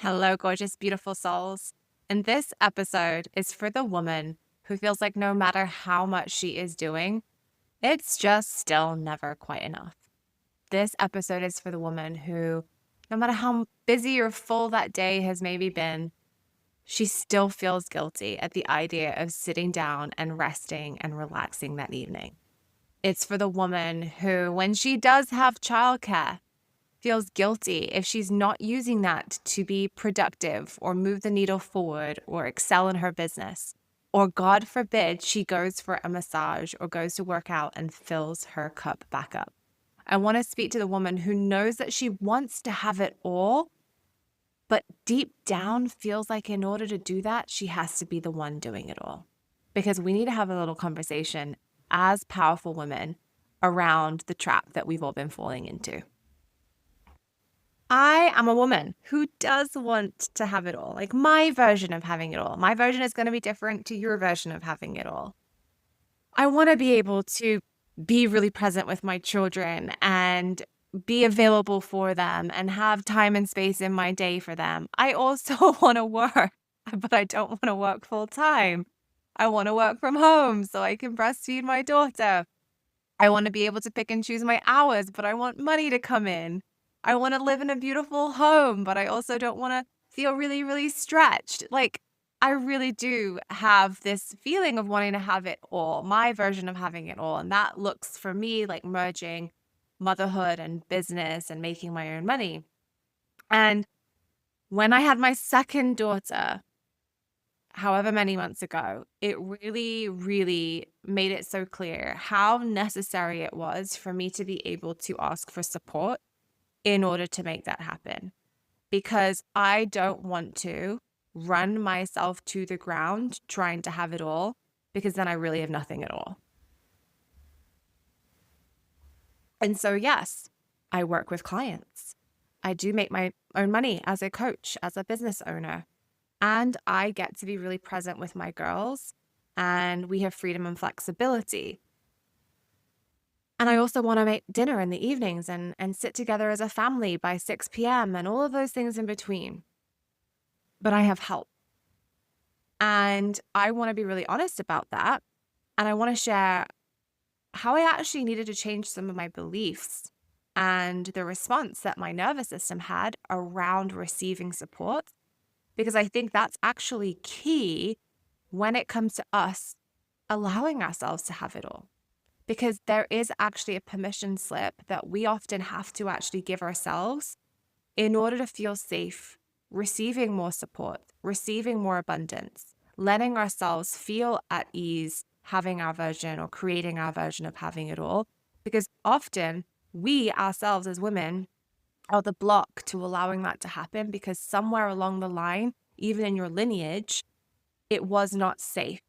Hello, gorgeous, beautiful souls. And this episode is for the woman who feels like no matter how much she is doing, it's just still never quite enough. This episode is for the woman who, no matter how busy or full that day has maybe been, she still feels guilty at the idea of sitting down and resting and relaxing that evening. It's for the woman who, when she does have childcare, feels guilty if she's not using that to be productive or move the needle forward or excel in her business. Or God forbid, she goes for a massage or goes to work out and fills her cup back up. I want to speak to the woman who knows that she wants to have it all, but deep down feels like in order to do that, she has to be the one doing it all. Because we need to have a little conversation as powerful women around the trap that we've all been falling into. I am a woman who does want to have it all, like my version of having it all. My version is going to be different to your version of having it all. I want to be able to be really present with my children and be available for them and have time and space in my day for them. I also want to work, but I don't want to work full time. I want to work from home so I can breastfeed my daughter. I want to be able to pick and choose my hours, but I want money to come in. I want to live in a beautiful home, but I also don't want to feel really, really stretched. Like, I really do have this feeling of wanting to have it all, my version of having it all. And that looks for me like merging motherhood and business and making my own money. And when I had my second daughter, however many months ago, it really, really made it so clear how necessary it was for me to be able to ask for support in order to make that happen. Because I don't want to run myself to the ground trying to have it all, because then I really have nothing at all. And so, yes, I work with clients. I do make my own money as a coach, as a business owner. And I get to be really present with my girls, and we have freedom and flexibility. And I also want to make dinner in the evenings and sit together as a family by 6 p.m. and all of those things in between. But I have help. And I want to be really honest about that. And I want to share how I actually needed to change some of my beliefs and the response that my nervous system had around receiving support. Because I think that's actually key when it comes to us allowing ourselves to have it all. Because there is actually a permission slip that we often have to actually give ourselves in order to feel safe, receiving more support, receiving more abundance, letting ourselves feel at ease, having our version or creating our version of having it all. Because often we ourselves as women are the block to allowing that to happen, because somewhere along the line, even in your lineage, it was not safe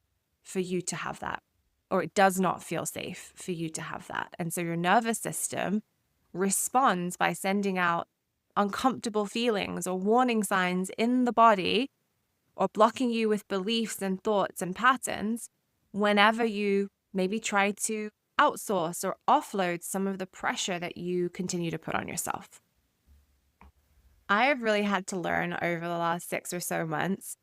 for you to have that. Or it does not feel safe for you to have that. And so your nervous system responds by sending out uncomfortable feelings or warning signs in the body, or blocking you with beliefs and thoughts and patterns whenever you maybe try to outsource or offload some of the pressure that you continue to put on yourself. I have really had to learn over the last 6 or so months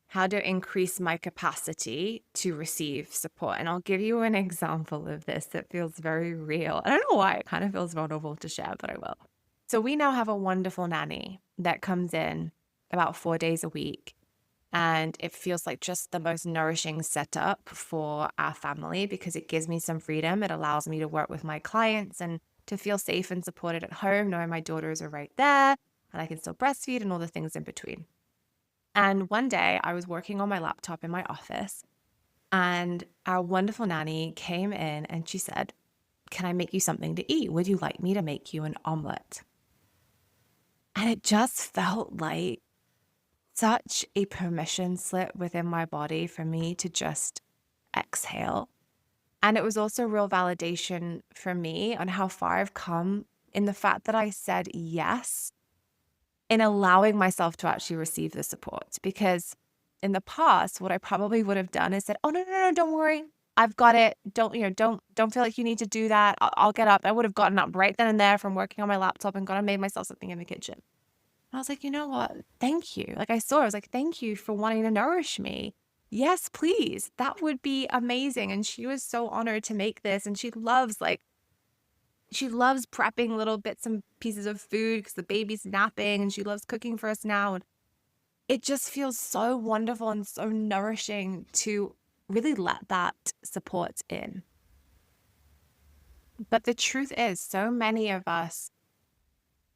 how to increase my capacity to receive support. And I'll give you an example of this that feels very real. I don't know why it kind of feels vulnerable to share, but I will. So we now have a wonderful nanny that comes in about 4 days a week. And it feels like just the most nourishing setup for our family, because it gives me some freedom. It allows me to work with my clients and to feel safe and supported at home, knowing my daughters are right there and I can still breastfeed and all the things in between. And one day I was working on my laptop in my office, and our wonderful nanny came in and she said, "Can I make you something to eat? Would you like me to make you an omelet?" And it just felt like such a permission slip within my body for me to just exhale. And it was also real validation for me on how far I've come in the fact that I said yes in allowing myself to actually receive the support. Because in the past, what I probably would have done is said, "Oh, no, don't worry. I've got it. Don't feel like you need to do that. I'll get up." I would have gotten up right then and there from working on my laptop and gone and made myself something in the kitchen. I was like, you know what? Thank you. Like I saw, I was like, thank you for wanting to nourish me. Yes, please. That would be amazing. And she was so honored to make this. And she loves prepping little bits and pieces of food because the baby's napping and she loves cooking for us now. And it just feels so wonderful and so nourishing to really let that support in. But the truth is, so many of us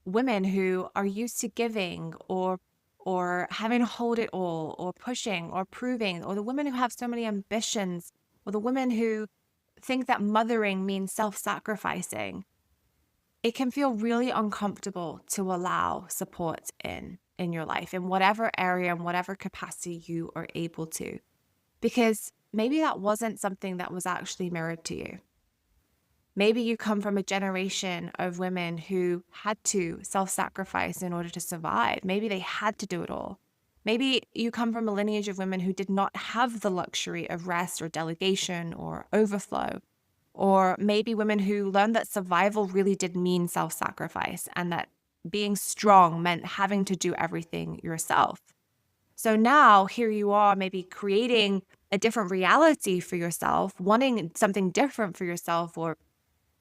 women who are used to giving or having to hold it all or pushing or proving, or the women who have so many ambitions, or the women who think that mothering means self-sacrificing, it can feel really uncomfortable to allow support in your life in whatever area and whatever capacity you are able to, because maybe that wasn't something that was actually mirrored to you. Maybe you come from a generation of women who had to self-sacrifice in order to survive. Maybe they had to do it all. Maybe you come from a lineage of women who did not have the luxury of rest or delegation or overflow. Or maybe women who learned that survival really did mean self-sacrifice and that being strong meant having to do everything yourself. So now here you are, maybe creating a different reality for yourself, wanting something different for yourself, or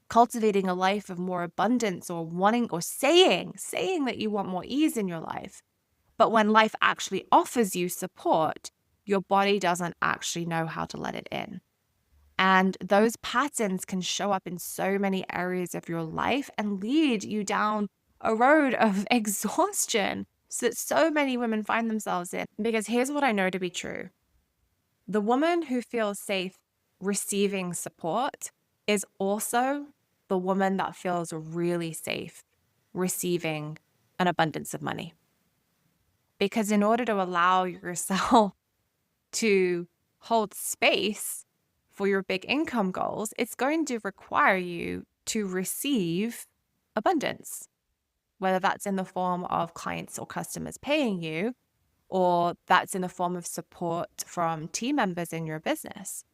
cultivating a life of more abundance, or wanting or saying that you want more ease in your life. But when life actually offers you support, your body doesn't actually know how to let it in. And those patterns can show up in so many areas of your life and lead you down a road of exhaustion that so many women find themselves in. Because here's what I know to be true. The woman who feels safe receiving support is also the woman that feels really safe receiving an abundance of money. Because in order to allow yourself to hold space for your big income goals, it's going to require you to receive abundance, whether that's in the form of clients or customers paying you, or that's in the form of support from team members in your business.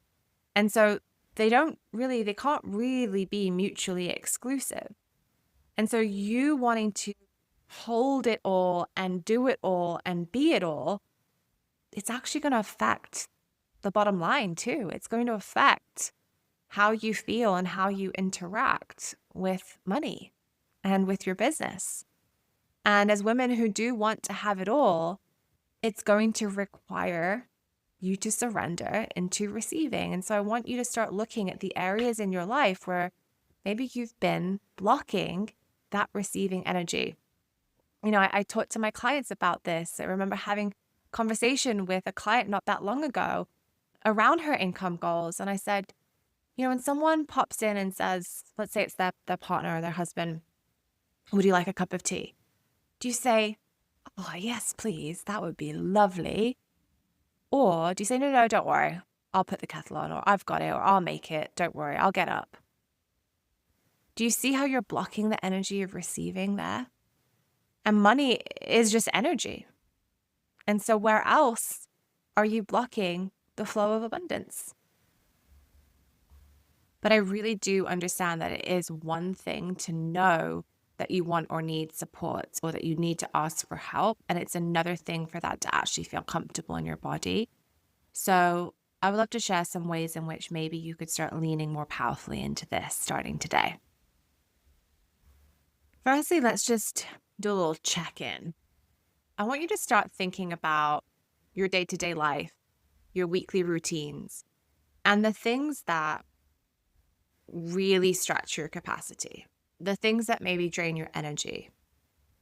And so they can't really be mutually exclusive. And so you wanting to hold it all and do it all and be it all, it's actually going to affect the bottom line too. It's going to affect how you feel and how you interact with money and with your business. And as women who do want to have it all, it's going to require you to surrender into receiving. And so I want you to start looking at the areas in your life where maybe you've been blocking that receiving energy. You know, I talked to my clients about this. I remember having a conversation with a client not that long ago around her income goals. And I said, you know, when someone pops in and says, let's say it's their partner or their husband, would you like a cup of tea? Do you say, oh, yes, please, that would be lovely? Or do you say, no, don't worry, I'll put the kettle on, or I've got it, or I'll make it, don't worry, I'll get up? Do you see how you're blocking the energy of receiving there? And money is just energy. And so where else are you blocking the flow of abundance? But I really do understand that it is one thing to know that you want or need support, or that you need to ask for help. And it's another thing for that to actually feel comfortable in your body. So I would love to share some ways in which maybe you could start leaning more powerfully into this starting today. Firstly, let's just do a little check-in. I want you to start thinking about your day-to-day life, your weekly routines, and the things that really stretch your capacity, the things that maybe drain your energy,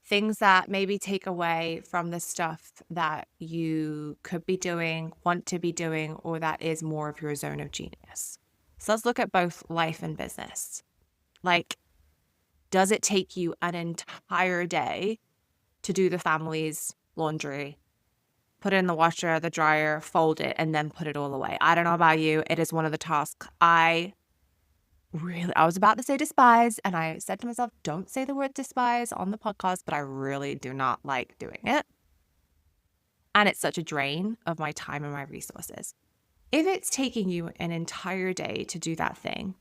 things that maybe take away from the stuff that you could be doing, want to be doing, or that is more of your zone of genius. So let's look at both life and business. Like, does it take you an entire day to do the family's laundry, put it in the washer, the dryer, fold it, and then put it all away? I don't know about you. It is one of the tasks I was about to say despise, and I said to myself, don't say the word despise on the podcast, but I really do not like doing it. And it's such a drain of my time and my resources. If it's taking you an entire day to do that thing,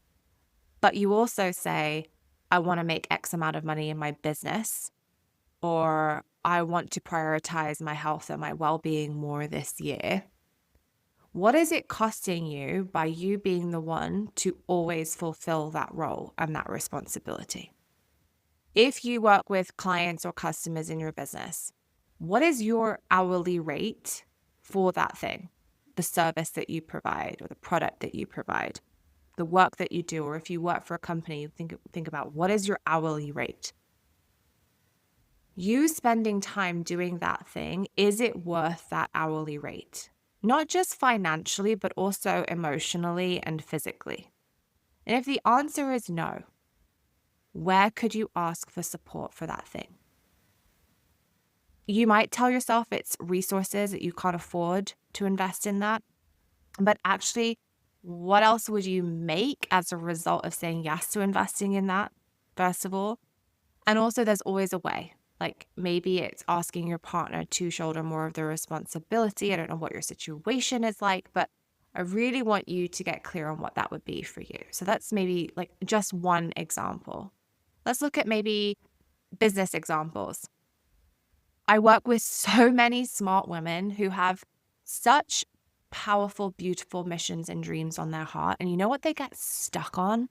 but you also say, I want to make X amount of money in my business, or I want to prioritize my health and my well-being more this year. What is it costing you by you being the one to always fulfill that role and that responsibility? If you work with clients or customers in your business, what is your hourly rate for that thing? The service that you provide or the product that you provide, the work that you do, or if you work for a company, think about what is your hourly rate? You spending time doing that thing, is it worth that hourly rate? Not just financially, but also emotionally and physically. And if the answer is no, where could you ask for support for that thing? You might tell yourself it's resources that you can't afford to invest in that. But actually, what else would you make as a result of saying yes to investing in that, first of all? And also, there's always a way. Like maybe it's asking your partner to shoulder more of the responsibility. I don't know what your situation is like, but I really want you to get clear on what that would be for you. So that's maybe like just one example. Let's look at maybe business examples. I work with so many smart women who have such powerful, beautiful missions and dreams on their heart. And you know what they get stuck on?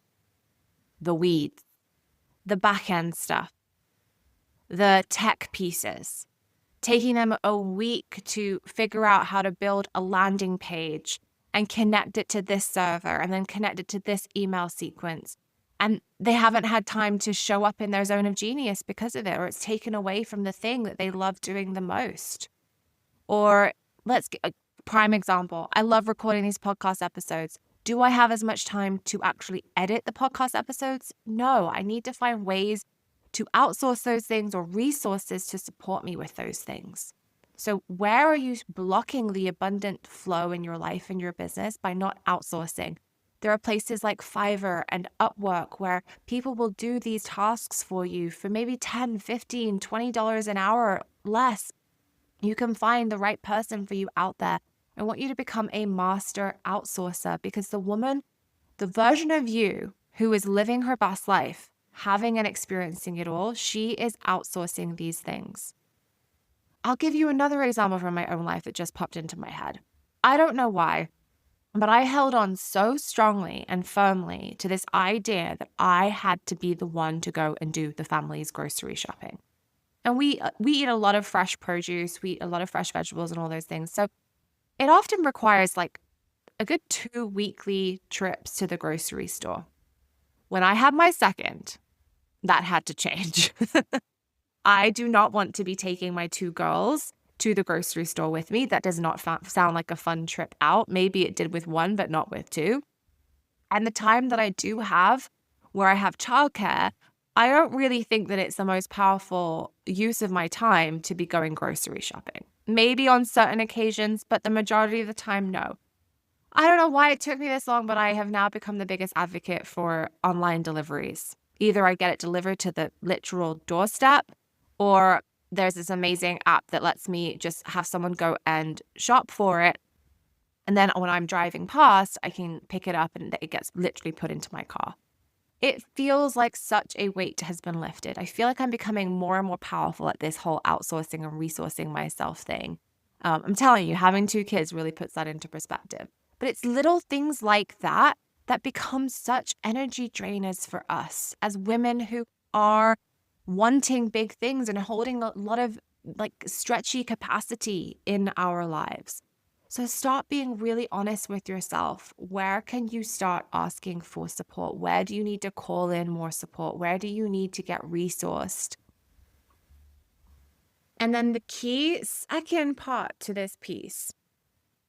The weeds, the back end stuff, the tech pieces, taking them a week to figure out how to build a landing page and connect it to this server and then connect it to this email sequence. And they haven't had time to show up in their zone of genius because of it, or it's taken away from the thing that they love doing the most. Or let's get a prime example. I love recording these podcast episodes. Do I have as much time to actually edit the podcast episodes? No, I need to find ways to outsource those things or resources to support me with those things. So where are you blocking the abundant flow in your life and your business by not outsourcing? There are places like Fiverr and Upwork where people will do these tasks for you for maybe $10, $15, $20 an hour less. You can find the right person for you out there. I want you to become a master outsourcer because the version of you who is living her best life, having and experiencing it all, she is outsourcing these things. I'll give you another example from my own life that just popped into my head. I don't know why, but I held on so strongly and firmly to this idea that I had to be the one to go and do the family's grocery shopping. And we eat a lot of fresh produce, we eat a lot of fresh vegetables and all those things. So it often requires like a good 2 weekly trips to the grocery store. When I had my second, that had to change. I do not want to be taking my 2 girls to the grocery store with me. That does not sound like a fun trip out. Maybe it did with one, but not with 2. And the time that I do have where I have childcare, I don't really think that it's the most powerful use of my time to be going grocery shopping. Maybe on certain occasions, but the majority of the time, no. I don't know why it took me this long, but I have now become the biggest advocate for online deliveries. Either I get it delivered to the literal doorstep, or there's this amazing app that lets me just have someone go and shop for it. And then when I'm driving past, I can pick it up and it gets literally put into my car. It feels like such a weight has been lifted. I feel like I'm becoming more and more powerful at this whole outsourcing and resourcing myself thing. I'm telling you, having 2 kids really puts that into perspective. But it's little things like that that become such energy drainers for us as women who are wanting big things and holding a lot of like stretchy capacity in our lives. So stop being really honest with yourself. Where can you start asking for support? Where do you need to call in more support? Where do you need to get resourced? And then the key second part to this piece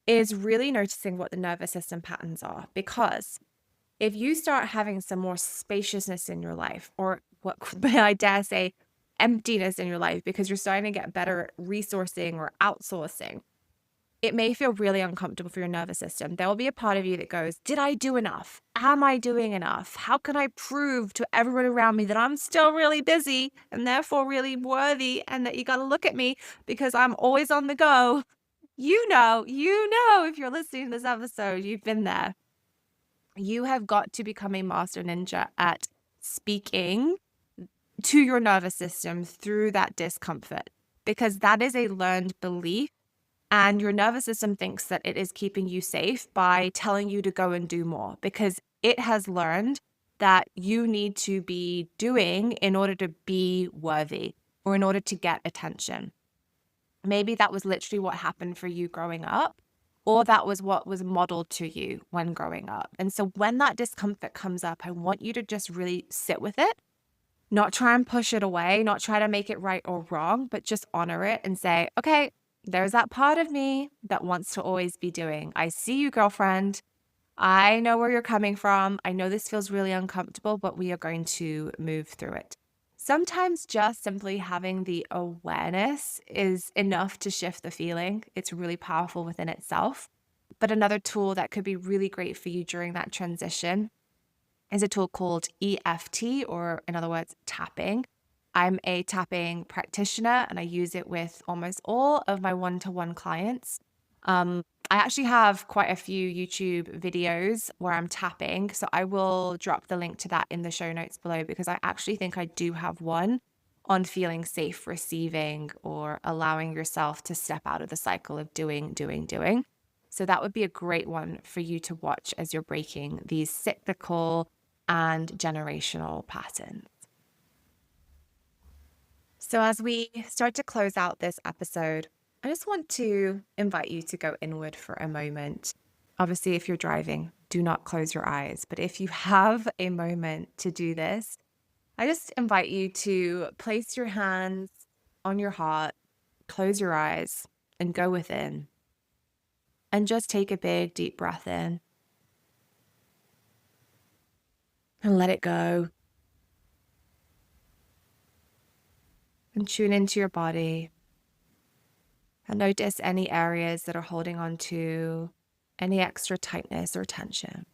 is really noticing what the nervous system patterns are. Because if you start having some more spaciousness in your life, or what I dare say, emptiness in your life, because you're starting to get better at resourcing or outsourcing, it may feel really uncomfortable for your nervous system. There will be a part of you that goes, did I do enough? Am I doing enough? How can I prove to everyone around me that I'm still really busy and therefore really worthy, and that you got to look at me because I'm always on the go? You know, if you're listening to this episode, you've been there. You have got to become a master ninja at speaking to your nervous system through that discomfort. because that is a learned belief. And your nervous system thinks that it is keeping you safe by telling you to go and do more because it has learned that you need to be doing in order to be worthy or in order to get attention. Maybe that was literally what happened for you growing up, or that was what was modeled to you when growing up. And so when that discomfort comes up, I want you to just really sit with it, not try and push it away, not try to make it right or wrong, but just honor it and say, okay, there's that part of me that wants to always be doing. I see you, girlfriend. I know where you're coming from. I know this feels really uncomfortable, but we are going to move through it. Sometimes just simply having the awareness is enough to shift the feeling. It's really powerful within itself. But another tool that could be really great for you during that transition is a tool called EFT, or in other words, tapping. I'm a tapping practitioner and I use it with almost all of my one-to-one clients. I actually have quite a few YouTube videos where I'm tapping. So I will drop the link to that in the show notes below because I actually think I do have one on feeling safe receiving or allowing yourself to step out of the cycle of doing, doing, doing. So that would be a great one for you to watch as you're breaking these cyclical and generational patterns. So, as we start to close out this episode, I just want to invite you to go inward for a moment. Obviously, if you're driving, do not close your eyes. But if you have a moment to do this, I just invite you to place your hands on your heart, close your eyes, and go within. And just take a big, deep breath in and let it go. And tune into your body. And notice any areas that are holding on to any extra tightness or tension.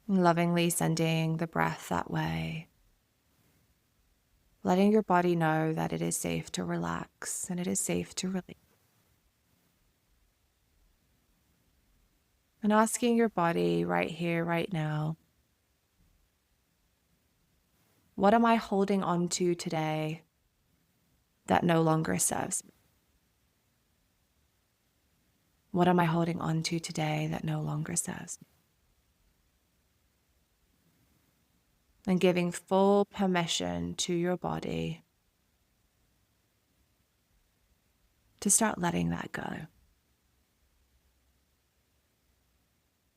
Lovingly sending the breath that way. Letting your body know that it is safe to relax and it is safe to release. And asking your body right here, right now, what am I holding on to today that no longer serves me? What am I holding on to today that no longer serves me? And giving full permission to your body to start letting that go.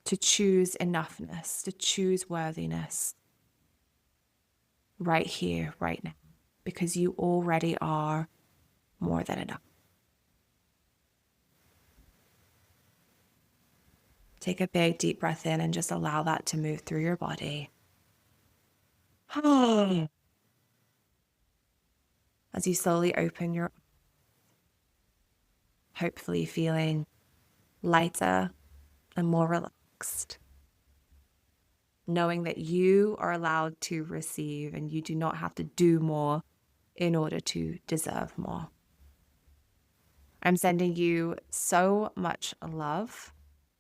To choose enoughness, to choose worthiness right here, right now, because you already are more than enough. Take a big deep breath in and just allow that to move through your body. As you slowly open your, hopefully feeling lighter and more relaxed, knowing that you are allowed to receive and you do not have to do more in order to deserve more. I'm sending you so much love.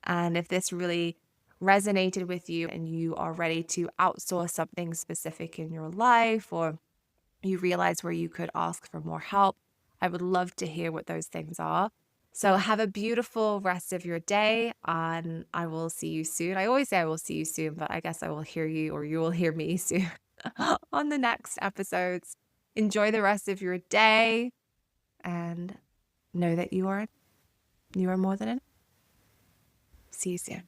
And if this really resonated with you and you are ready to outsource something specific in your life, or you realize where you could ask for more help, I would love to hear what those things are. So have a beautiful rest of your day, and I will see you soon. I always say I will see you soon, but I guess I will hear you or you will hear me soon on the next episodes. Enjoy the rest of your day and know that you are more than enough. See you soon.